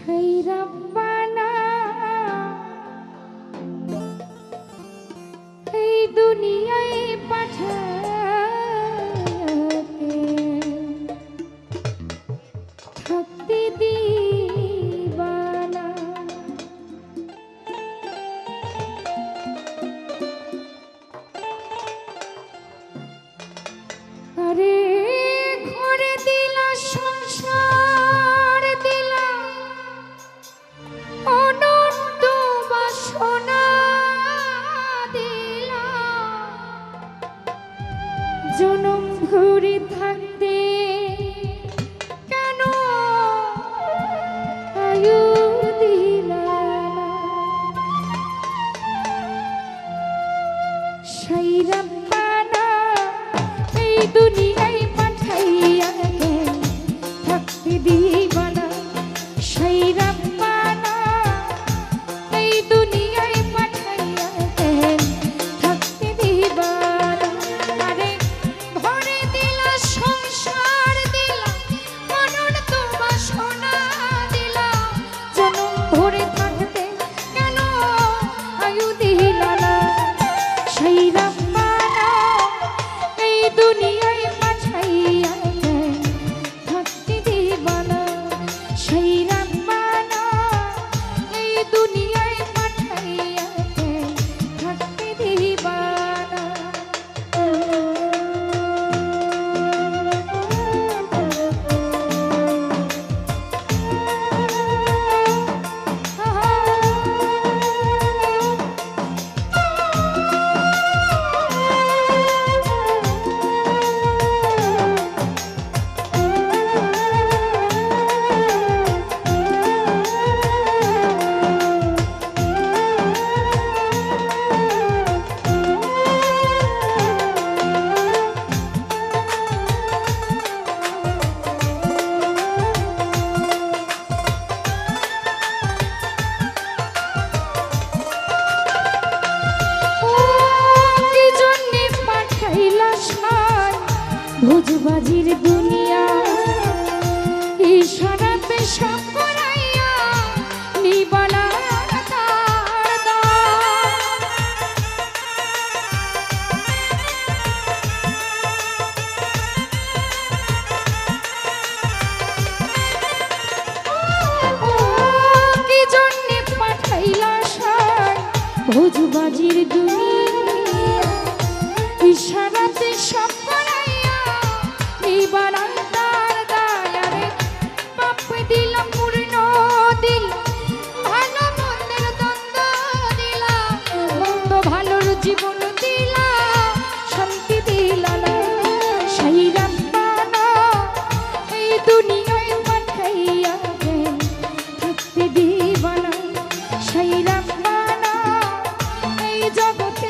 এই রব্বানা এই দুনিয়ায় পাঠাতে থাকতে দিবানা আরে ঘরে দিলা সংসার দিলা অনন্ত বাসনা দিলা জনম ঘুরে থাকতে কেন আয়ু দিলা না সেই রব্বানা এই দুনিয়ায় পাঠাইয়া থাকতে দিবানা সেই রব্বানা এই দুনিয়ায় পাঠাইয়া থাকতে দিবানা আরে ভরে দিলা সংসার দিলা অনন্ত বাসনা দিলা জনম ভরে থাকতে কেন আয়ু দিলা না সেই রব্বানা এই দুনিয়ায় পাঠাইয়া থাকতে দিবানা সেই রব্বানা এই দুনিয়ায় পাঠাইয়া থাকতে দিবানা ভোজবাজির দুনিয়া ইশারাতে সব করাইয়া নিবানা তার দান কি জন্যে পাঠাইলা সার ভোজবাজির দুনিয়া ইশারাতে সব জীবন দিলা শান্তি দিলা না সেই রব্বানা এই দুনিয়ায় পাঠাইয়া থাকতে দিবানা সেই রব্বানা এই জগতে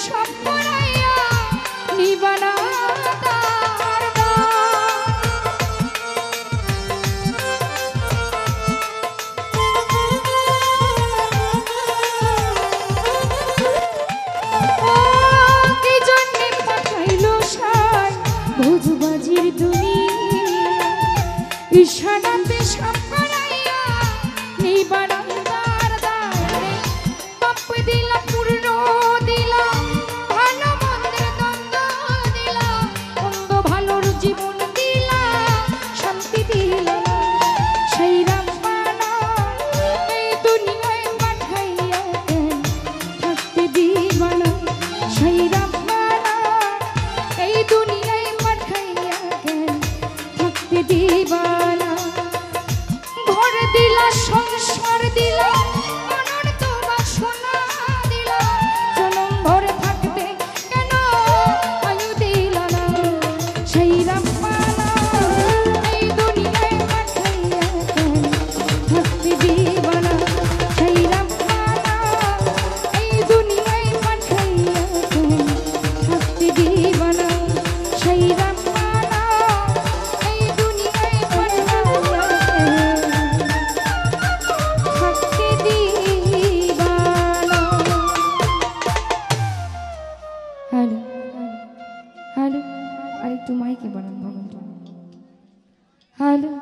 সব পড়াইয়া নিবানা তার কি জন্যে পাঠাইল সাই ভোজবাজির দুনিয়া ইশারাতে সব পড়াইয়া নিবানা তার দারে পাপ দিলা পূর্ণ দিলা ভালো মন্দের দ্বন্দ্ব দিলা মন্দ ভালোর জীবন দিলা শান্তি দিলা না সেই রামপানা এই দুনিয়ায় পাঠাইয়া কেন থাকতে দিবা না সেই রামপানা এই দুনিয়ায় পাঠাইয়া কেন থাকতে দিবা না ঘর দিলা সংসার দিলা মনের তো বাসনা দিলা জনম ভর থাকতে কেন আয়ু দিলা না সেই রামপানা এই দুনিয়ায় পাঠাইয়া কেন থাকতে দিবা না সেই রামপানা এই দুনিয়ায় পাঠাইয়া কেন থাকতে দিবা না সেই রামপানা এই দুনিয়ায় পাঠাইয়া থাকতে দিবা না। হ্যালো হ্যালো, আরেকটু মাইকে বাড়ান ভগবান। হ্যালো।